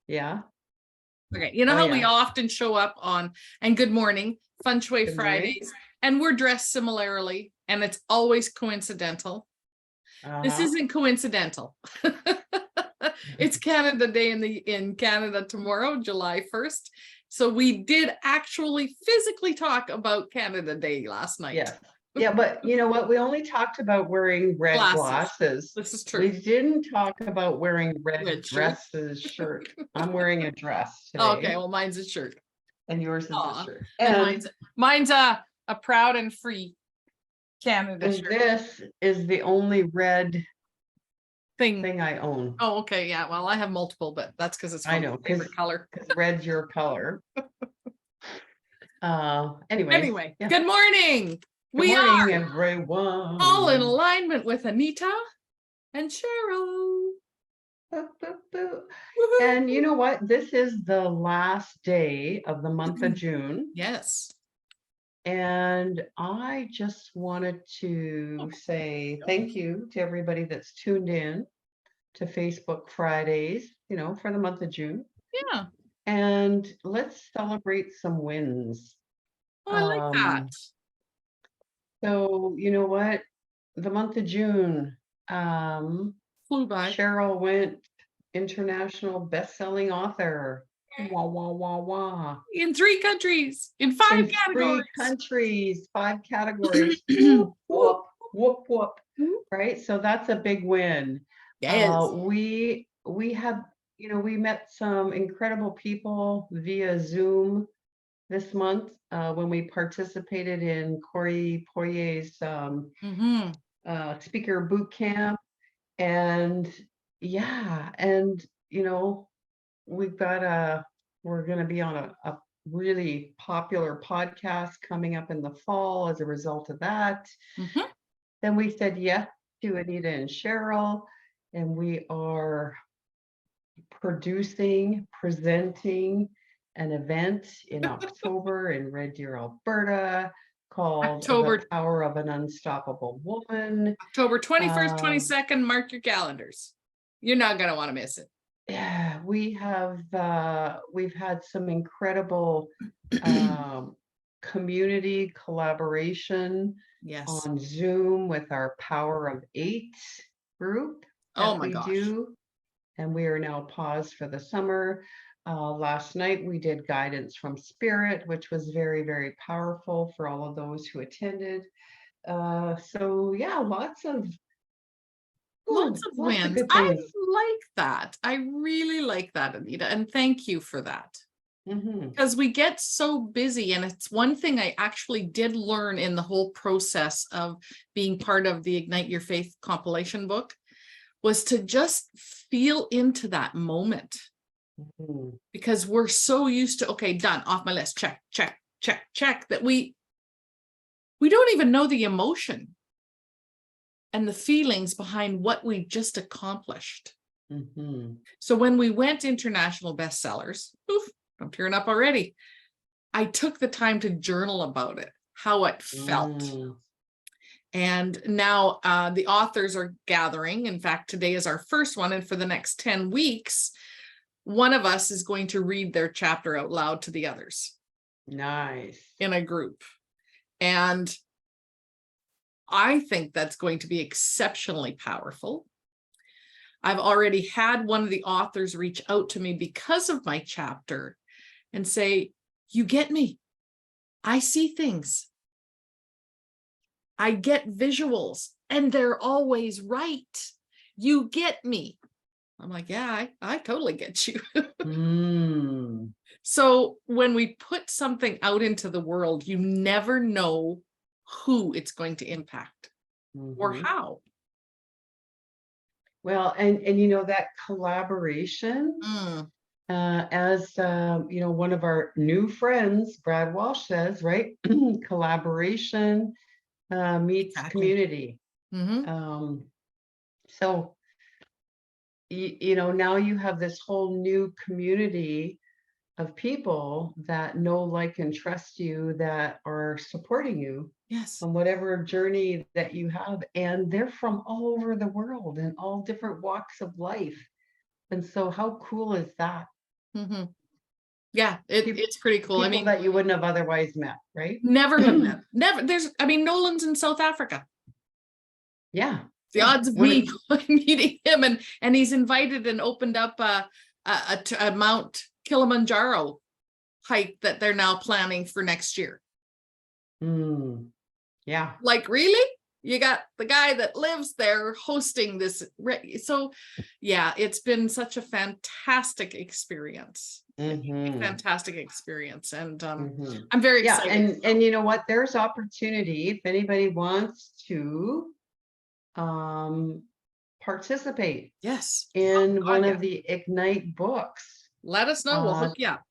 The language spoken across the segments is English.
Yeah. Okay. You know Oh, how we yeah. often show up on, and good morning, Feng Shui Good morning. Fridays, and we're dressed similarly, and it's always coincidental. This Uh-huh. isn't coincidental. It's Canada Day in Canada tomorrow, July 1st. So we did actually physically talk about Canada Day last night. Yes. Yeah, but you know what? We only talked about wearing red glasses. This is We true. didn't talk about wearing red Red shirt. dresses, shirt. I'm wearing a dress today. Okay, well, mine's a shirt. And yours is Aw, a shirt. and mine's a proud and free Canada And shirt this is the only red thing. thing I own. Oh, okay, yeah. Well, I have multiple, but that's because it's I my know, favorite color. because red's your color. Anyway, yeah. good morning. Good We morning, are everyone. all in alignment with Anita and Cheryl. Boop, boop, boop. Woohoo. And you know what? This is the last day of the month of June. Yes. And I just wanted to say thank you to everybody that's tuned in to Facebook Fridays, for the month of June. Yeah. And let's celebrate some wins. Oh, I like that. So, you know what? The month of June, Flew by. Cheryl went international best-selling author. Wah, wah, wah, wah. In 3 countries, in 5 categories. 3 countries, 5 categories. Whoop, whoop, whoop, whoop. Right? So that's a big win. Yes. We had, we met some incredible people via Zoom this month when we participated in Corey Poirier's speaker boot camp. And yeah, and we're going to be on a really popular podcast coming up in the fall as a result of that. Then we said yes to Anita and Cheryl, and we are presenting an event in October in Red Deer, Alberta, called The Power of an Unstoppable Woman. October 21st, 22nd, mark your calendars. You're not going to want to miss it. Yeah, we've had some incredible community collaboration on Zoom with our Power of 8 group that we do. And we are now paused for the summer. Last night we did guidance from spirit, which was very, very powerful for all of those who attended. So yeah, lots of wins. I like that. I really like that, Anita, and thank you for that. Because we get so busy, and it's one thing I actually did learn in the whole process of being part of the Ignite Your Faith compilation book was to just feel into that moment. Because we're so used to, okay, done, off my list, check, check, check, check, that we don't even know the emotion and the feelings behind what we just accomplished. So when we went international bestsellers, I'm tearing up already. I took the time to journal about it, how it felt. And now the authors are gathering. In fact, today is our first one. And for the next 10 weeks, one of us is going to read their chapter out loud to the others. Nice. In a group. And I think that's going to be exceptionally powerful. I've already had one of the authors reach out to me because of my chapter and say, you get me. I see things. I get visuals, and they're always right. You get me. I'm like, yeah, I totally get you. So when we put something out into the world, you never know who it's going to impact or how. Well, and that collaboration, as one of our new friends, Brad Walsh, says, right? Collaboration meets community. So now you have this whole new community of people that know, like, and trust you, that are supporting you on whatever journey that you have. And they're from all over the world and all different walks of life. And so how cool is that? Mm-hmm. Yeah, it's pretty cool. People that you wouldn't have otherwise met, right? Never have met. Never. Nolan's in South Africa. Yeah. The odds of me meeting him, and he's invited and opened up a Mount Kilimanjaro hike that they're now planning for next year. Yeah. Like, really? You got the guy that lives there hosting this. So yeah, it's been such a fantastic experience. Fantastic experience. And I'm very excited. And you know what? There's opportunity if anybody wants to participate. Yes. In one of the Ignite books. Let us know. We'll hook you up.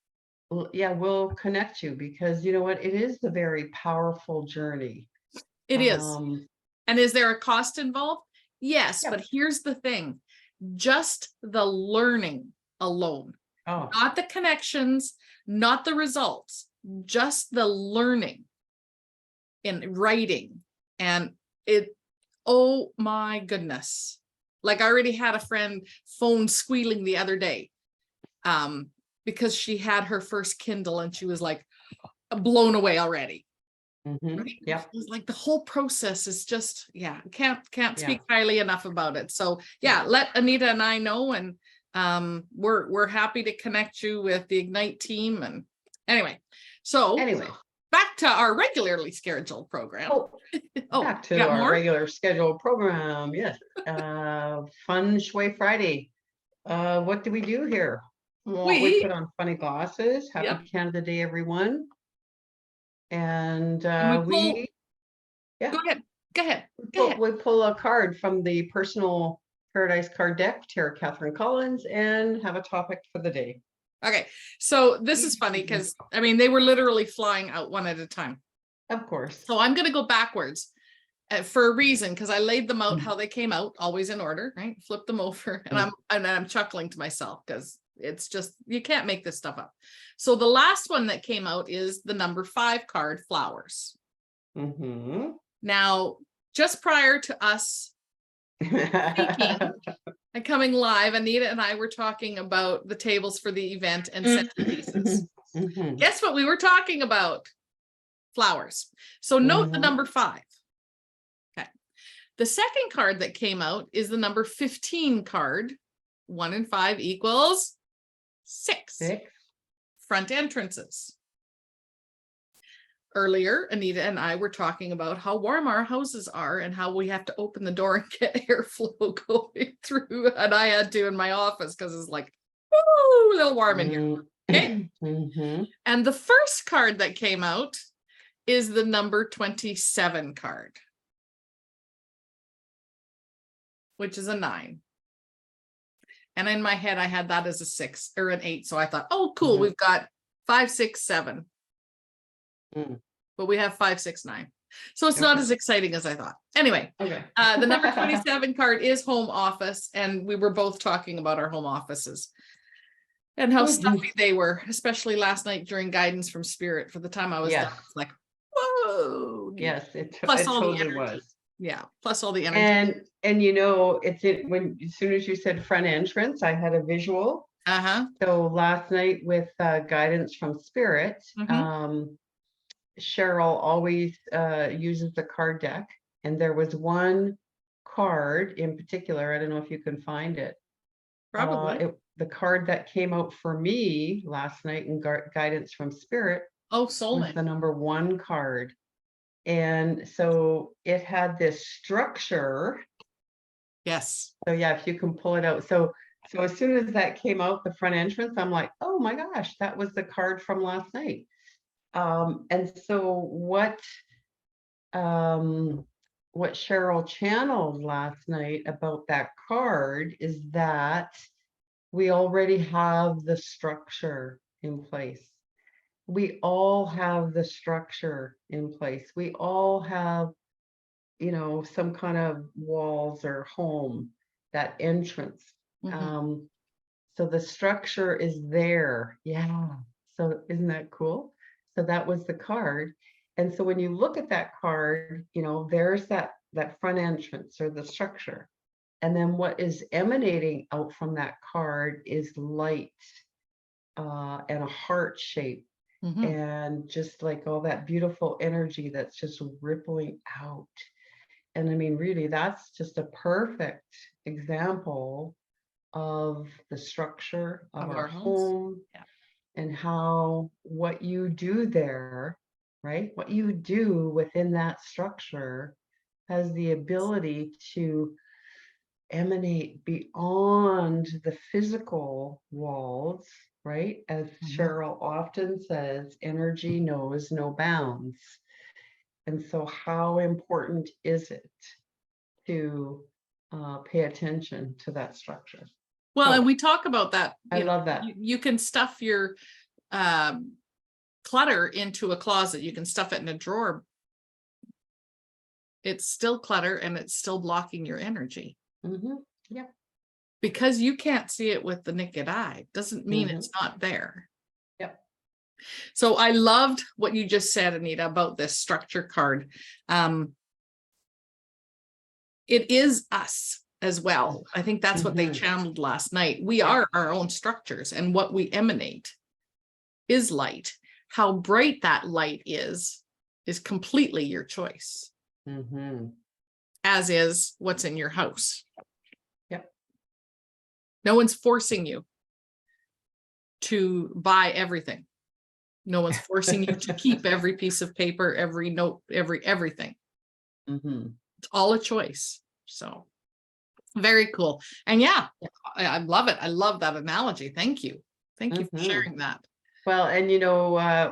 Yeah, we'll connect you, because you know what? It is a very powerful journey. It is. And is there a cost involved? Yes, but here's the thing. Just the learning alone, not the connections, not the results, just the learning in writing. And oh my goodness. Like, I already had a friend phone squealing the other day because she had her first Kindle and she was like blown away already. Right? Yeah. It was like the whole process is just, can't speak highly enough about it. So let Anita and I know, and we're happy to connect you with the Ignite team. And anyway, back to our regularly scheduled program. Back to our regular scheduled program. Yes. Fun Shui Friday. What do we do here? We put on funny glasses. Happy Canada Day, everyone. And go ahead. We pull a card from the personal Paradise card deck, Tarot Catherine Collins, and have a topic for the day. Okay, so this is funny because they were literally flying out one at a time. Of course. So I'm going to go backwards for a reason, because I laid them out how they came out, always in order, right? Flip them over, and I'm chuckling to myself because it's just, you can't make this stuff up. So the last one that came out is the number 5 card, Flowers. Now, just prior to us speaking and coming live, Anita and I were talking about the tables for the event and centerpieces. Guess what we were talking about? Flowers. So note the number 5. Okay. The second card that came out is the number 15 card. 1 and 5 equals 6. Front entrances. Earlier, Anita and I were talking about how warm our houses are and how we have to open the door and get airflow going through. And I had to in my office because it's like, woo, a little warm in here. Okay. And the first card that came out is the number 27 card, which is a 9. And in my head, I had that as a 6 or an 8. So I thought, oh, cool. We've got 5, 6, 7. But we have 5, 6, 9. So it's not as exciting as I thought. Anyway, the number 27 card is home office. And we were both talking about our home offices and how stuffy they were, especially last night during guidance from Spirit. For the time I was done, it's like, whoa. Yes, it totally was. Yeah, plus all the energy. And you know, as soon as you said front entrance, I had a visual. So last night with guidance from Spirit, Cheryl always uses the card deck, and there was one card in particular. I don't know if you can find it. Probably. The card that came out for me last night in guidance from Spirit. Was the number 1 card. And so it had this structure. Yes. So if you can pull it out. So as soon as that came out, the front entrance, I'm like, oh my gosh, that was the card from last night. And so what Cheryl channeled last night about that card is that we already have the structure in place. We all have the structure in place. We all have, some kind of walls or home, that entrance. So the structure is there. Yeah. So isn't that cool? So that was the card. And so when you look at that card, there's that front entrance or the structure. And then what is emanating out from that card is light. and a heart shape. And just like all that beautiful energy that's just rippling out. And I mean, really, that's just a perfect example of the structure of our home. Yeah. And how what you do there, right? What you do within that structure has the ability to emanate beyond the physical walls, right? As Cheryl often says, energy knows no bounds. And so how important is it to pay attention to that structure? Well, and we talk about that. I love that. You can stuff your clutter into a closet. You can stuff it in a drawer. It's still clutter and it's still blocking your energy. Yeah. Because you can't see it with the naked eye doesn't mean it's not there. Yep. So I loved what you just said, Anita, about this structure card. It is us as well. I think that's what they channeled last night. We are our own structures, and what we emanate is light. How bright that light is completely your choice. As is what's in your house. Yep. No one's forcing you to buy everything. No one's forcing you to keep every piece of paper, every note, everything. It's all a choice. So very cool. And yeah, I love it. I love that analogy. Thank you. Thank you for sharing that. Well, and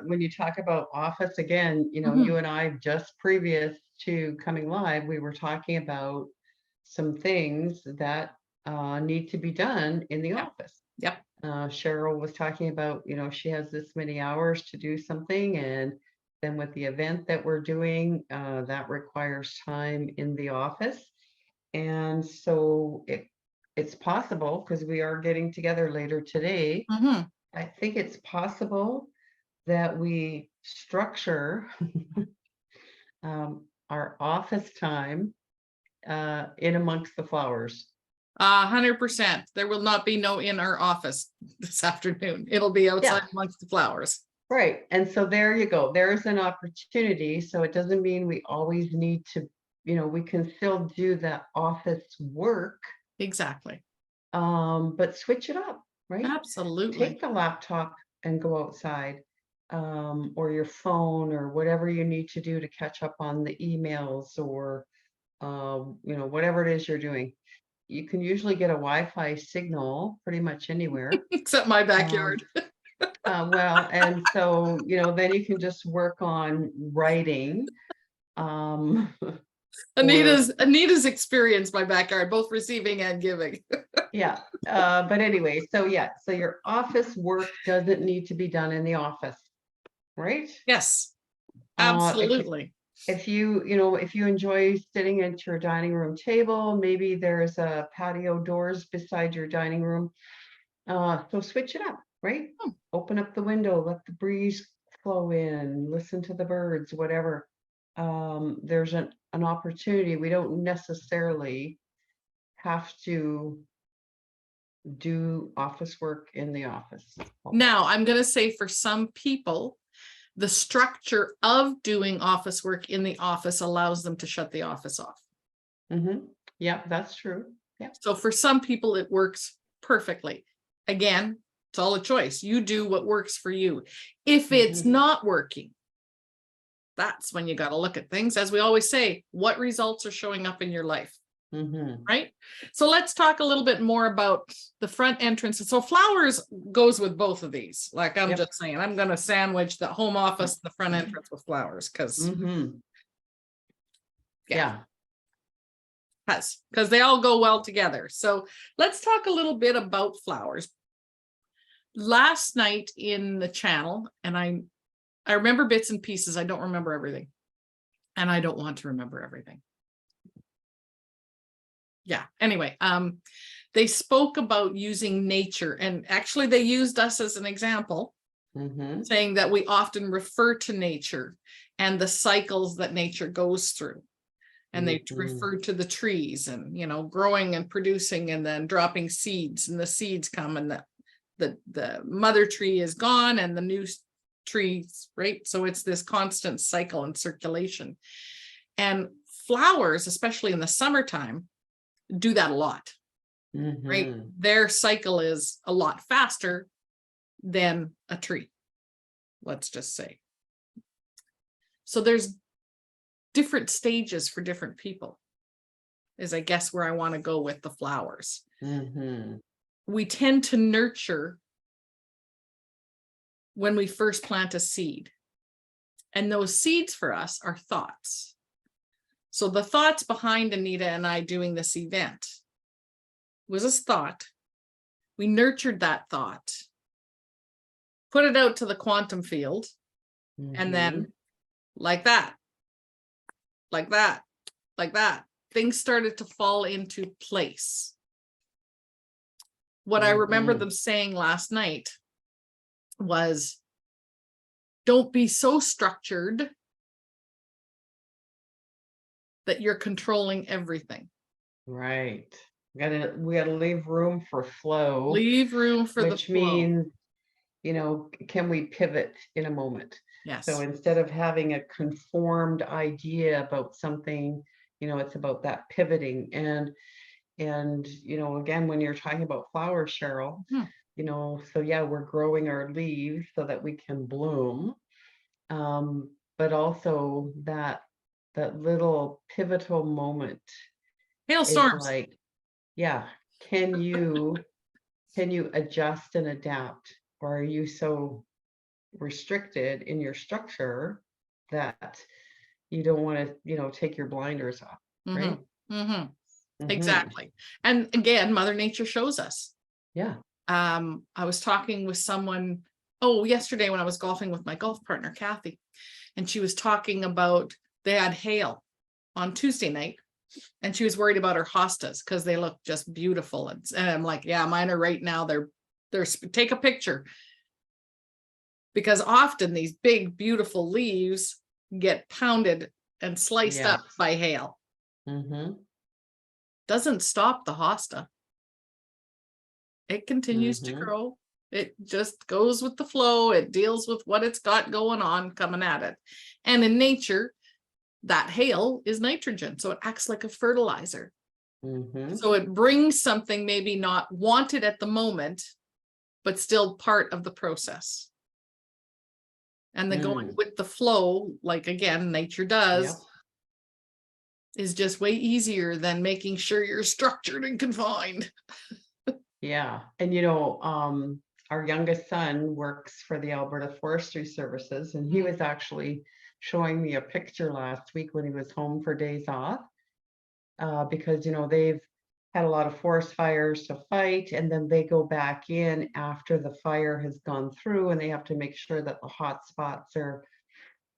when you talk about office again, you and I just previous to coming live, we were talking about some things that need to be done in the office. Yep. Cheryl was talking about, she has this many hours to do something, and then with the event that we're doing, that requires time in the office. And so it's possible, because we are getting together later today. I think it's possible that we structure our office time in amongst the flowers. 100%. There will not be no in our office this afternoon. It'll be outside amongst the flowers. Right. And so there you go. There's an opportunity. So it doesn't mean we always need to, we can still do the office work. Exactly. But switch it up, right? Absolutely. Take the laptop and go outside, or your phone, or whatever you need to do to catch up on the emails, or whatever it is you're doing. You can usually get a Wi-Fi signal pretty much anywhere. Except my backyard. Well, and so, then you can just work on writing. Anita's experienced my backyard, both receiving and giving. Yeah. But anyway, so your office work doesn't need to be done in the office, right? Yes, absolutely. If you enjoy sitting at your dining room table, maybe there's a patio doors beside your dining room. So switch it up, right? Open up the window, let the breeze flow in, listen to the birds, whatever. There's an opportunity. We don't necessarily have to do office work in the office. Now, I'm going to say for some people, the structure of doing office work in the office allows them to shut the office off. Yeah, that's true. Yeah. So for some people, it works perfectly. Again, it's all a choice. You do what works for you. If it's not working, that's when you got to look at things. As we always say, what results are showing up in your life? Right? So let's talk a little bit more about the front entrance. So flowers goes with both of these. Like I'm just saying, I'm going to sandwich the home office, the front entrance with flowers, because because they all go well together. So let's talk a little bit about flowers. Last night in the channel, and I remember bits and pieces. I don't remember everything, and I don't want to remember everything. Yeah. Anyway, they spoke about using nature, and actually they used us as an example, saying that we often refer to nature and the cycles that nature goes through. And they referred to the trees and, growing and producing and then dropping seeds, and the seeds come and the mother tree is gone and the new trees, right? So it's this constant cycle and circulation. And flowers, especially in the summertime, do that a lot, right? Their cycle is a lot faster than a tree, let's just say. So there's different stages for different people, is I guess where I want to go with the flowers. We tend to nurture when we first plant a seed. And those seeds for us are thoughts. So the thoughts behind Anita and I doing this event was a thought. We nurtured that thought, put it out to the quantum field, and then like that, like that, like that, things started to fall into place. What I remember them saying last night was, don't be so structured that you're controlling everything. Right. We gotta leave room for flow. Leave room for the flow. Which means, can we pivot in a moment? Yes. So instead of having a conformed idea about something, it's about that pivoting. And again, when you're talking about flowers, Cheryl, so yeah, we're growing our leaves so that we can bloom. But also that little pivotal moment Hailstorms. is like, yeah, can you adjust and adapt, or are you so restricted in your structure that you don't want to, take your blinders off, right? Exactly. And again, Mother Nature shows us. Yeah. I was talking with someone, yesterday when I was golfing with my golf partner, Kathy, and she was talking about they had hail on Tuesday night, and she was worried about her hostas because they look just beautiful. And I'm like, yeah, mine are right now. They're take a picture, because often these big, beautiful leaves get pounded and sliced up by hail. Doesn't stop the hosta. It continues to grow. It just goes with the flow. It deals with what it's got going on coming at it. And in nature, that hail is nitrogen. So it acts like a fertilizer. So it brings something maybe not wanted at the moment, but still part of the process. And the going with the flow, like again, nature does, is just way easier than making sure you're structured and confined. Yeah. And our youngest son works for the Alberta Forestry Services, and he was actually showing me a picture last week when he was home for days off, because they've had a lot of forest fires to fight, and then they go back in after the fire has gone through, and they have to make sure that the hot spots are,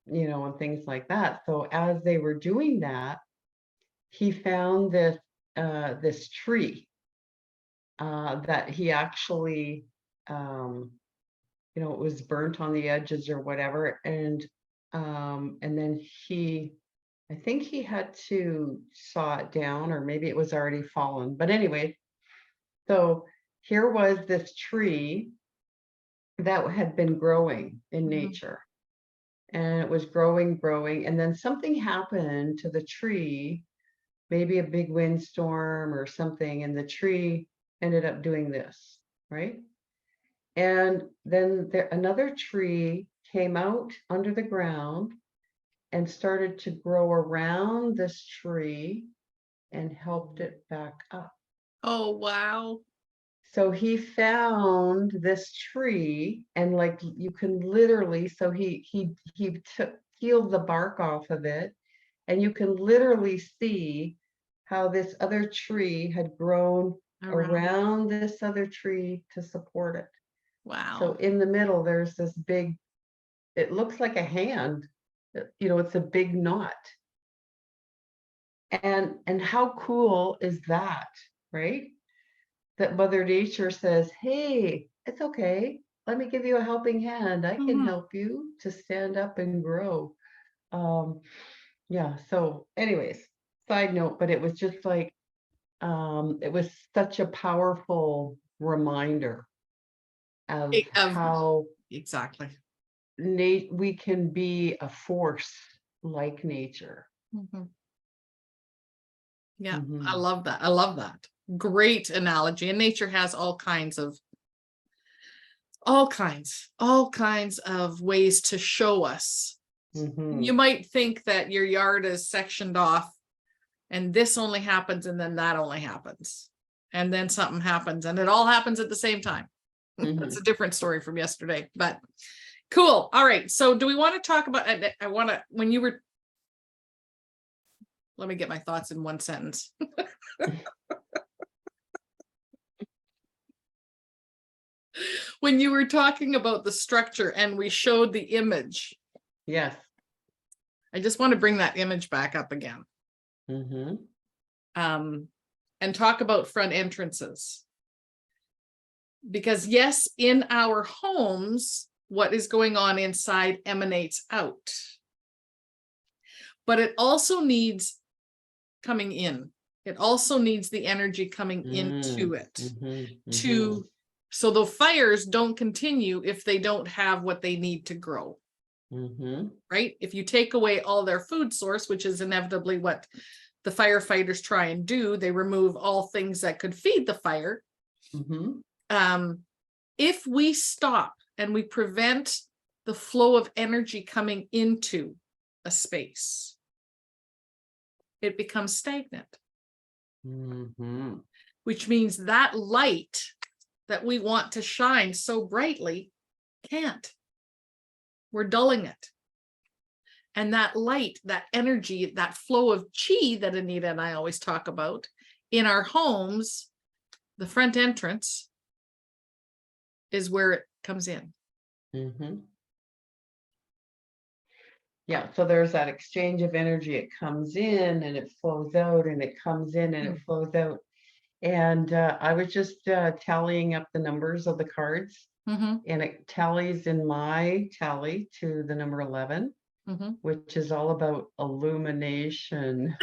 and things like that. So as they were doing that, he found this tree that he actually, it was burnt on the edges or whatever, and then I think he had to saw it down, or maybe it was already fallen. But anyway, so here was this tree that had been growing in nature, and it was growing, and then something happened to the tree, maybe a big windstorm or something, and the tree ended up doing this, right? And then another tree came out under the ground and started to grow around this tree and helped it back up. Oh, wow. So he found this tree, and like you can literally, so he peeled the bark off of it, and you can literally see how this other tree had grown around this other tree to support it. Wow. So in the middle, there's this big, it looks like a hand, it's a big knot. And how cool is that, right? That Mother Nature says, hey, it's okay. Let me give you a helping hand. I can help you to stand up and grow. Yeah, so anyways, side note, but it was just like, it was such a powerful reminder of how exactly we can be a force like nature. Yeah, I love that. I love that. Great analogy. And nature has all kinds of ways to show us. You might think that your yard is sectioned off and this only happens and then that only happens. And then something happens and it all happens at the same time. That's a different story from yesterday, but cool. All right. So do we want to talk about, let me get my thoughts in one sentence. When you were talking about the structure and we showed the image. Yes. I just want to bring that image back up again. And talk about front entrances. Because yes, in our homes, what is going on inside emanates out. But it also needs coming in. It also needs the energy coming into it so the fires don't continue if they don't have what they need to grow. Right? If you take away all their food source, which is inevitably what the firefighters try and do, they remove all things that could feed the fire. If we stop and we prevent the flow of energy coming into a space, it becomes stagnant. Which means that light that we want to shine so brightly can't. We're dulling it. And that light, that energy, that flow of chi that Anita and I always talk about in our homes, the front entrance is where it comes in. Yeah, so there's that exchange of energy. It comes in and it flows out, and it comes in and it flows out. And I was just tallying up the numbers of the cards, and it tallies in my tally to the number 11, which is all about illumination.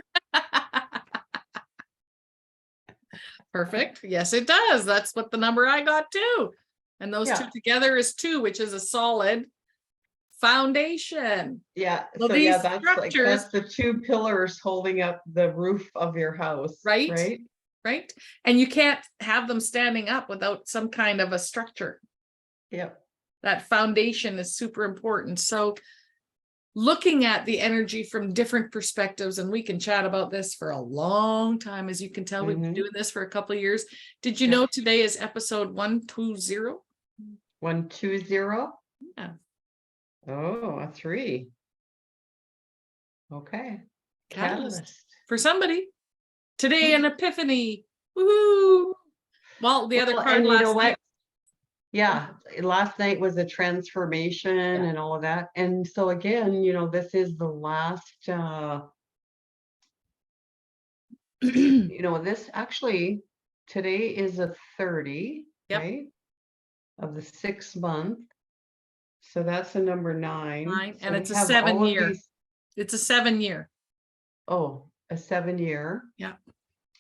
Perfect. Yes, it does. That's what the number I got too. And those two together is 2, which is a solid foundation. Yeah. Well, so yeah, that's the 2 pillars holding up the roof of your house. Right. And you can't have them standing up without some kind of a structure. Yep. That foundation is super important. So looking at the energy from different perspectives, and we can chat about this for a long time. As you can tell, we've been doing this for a couple of years. Did you know today is episode 120? 120? Yeah. Oh, a 3. Okay. Catalyst. For somebody. Today, an epiphany. Woohoo! Well, the other card last night. Yeah, last night was a transformation and all of that. And so again, this is the last, this actually, today is a 30, right? Of the 6th month. So that's a number 9. And it's a 7 year. It's a 7 year. Oh, a 7 year. Yeah.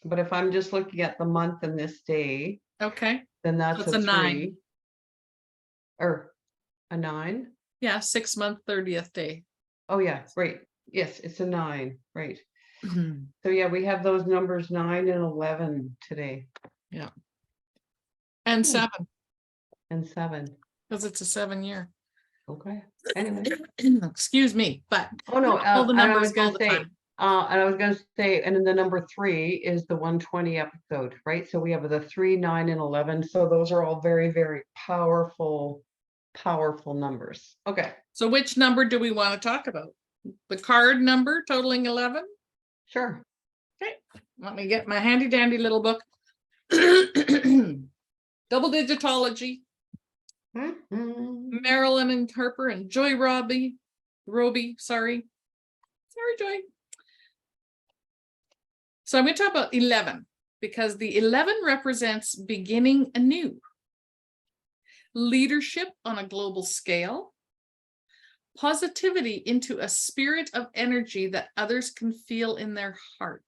But if I'm just looking at the month and this day. Okay. Then that's a 3. 9. Or a 9. Yeah, 6 month 30th day. Oh yeah, right. Yes, it's a 9, right. So yeah, we have those numbers 9 and 11 today. Yeah. And 7. And 7. Because it's a 7 year. Okay. Anyway. Excuse me, but no, all the numbers go the time. And I was going to say, and then the number 3 is the 120 episode, right? So we have the 3, 9, and 11. So those are all very, very powerful numbers. Okay. So which number do we want to talk about? The card number totaling 11? Sure. Okay. Let me get my handy dandy little book. Double digitology. Marilyn and Harper and Joy Roby, sorry, Joy. So I'm going to talk about 11 because the 11 represents beginning anew, leadership on a global scale, positivity into a spirit of energy that others can feel in their heart.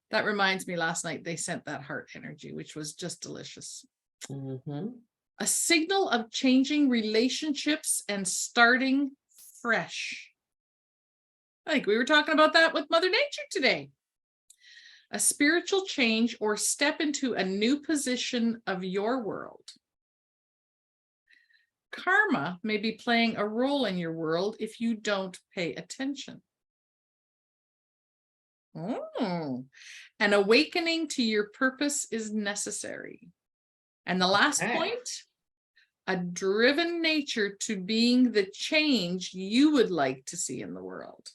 That reminds me, last night they sent that heart energy, which was just delicious. A signal of changing relationships and starting fresh. I think we were talking about that with Mother Nature today. A spiritual change or step into a new position of your world. Karma may be playing a role in your world if you don't pay attention. An awakening to your purpose is necessary. And the last point, a driven nature to being the change you would like to see in the world.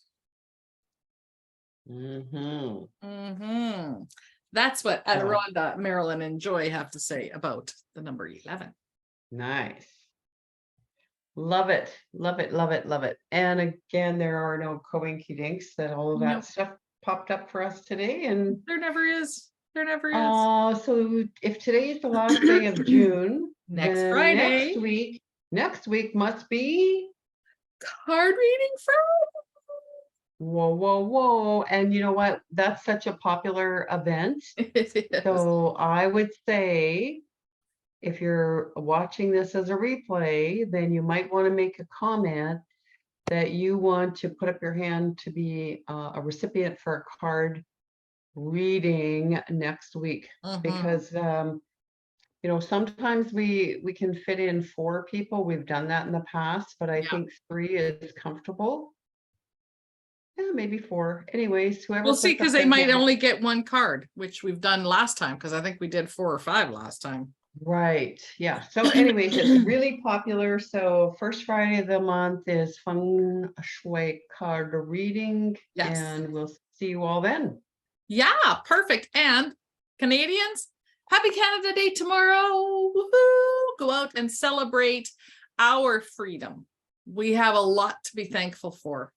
That's what Adrain, Marilyn, and Joy have to say about the number 11. Nice. Love it. Love it. Love it. Love it. And again, there are no coinky-dinks that all of that stuff popped up for us today. And there never is. There never is. So if today is the last day of June, next Friday, next week must be card reading Friday. Whoa, whoa, whoa. And you know what? That's such a popular event. So I would say if you're watching this as a replay, then you might want to make a comment that you want to put up your hand to be a recipient for a card reading next week. Because you know, sometimes we can fit in 4 people. We've done that in the past, but I think 3 is comfortable. Yeah, maybe 4. Anyways, whoever. We'll see, because they might only get 1 card, which we've done last time, because I think we did 4 or 5 last time. Right. Yeah. So anyways, it's really popular. So first Friday of the month is Feng Shui card reading. Yes. And we'll see you all then. Yeah, perfect. And Canadians, happy Canada Day tomorrow. Woohoo! Go out and celebrate our freedom. We have a lot to be thankful for.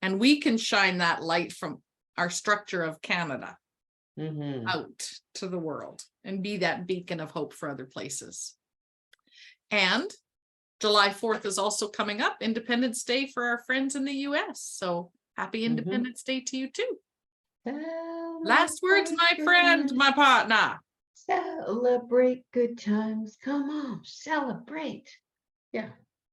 And we can shine that light from our structure of Canada out to the world and be that beacon of hope for other places. And July 4th is also coming up, Independence Day for our friends in the US. So happy Independence Day to you too. Last words, my friend, my partner. Celebrate good times. Come on, celebrate. Yeah.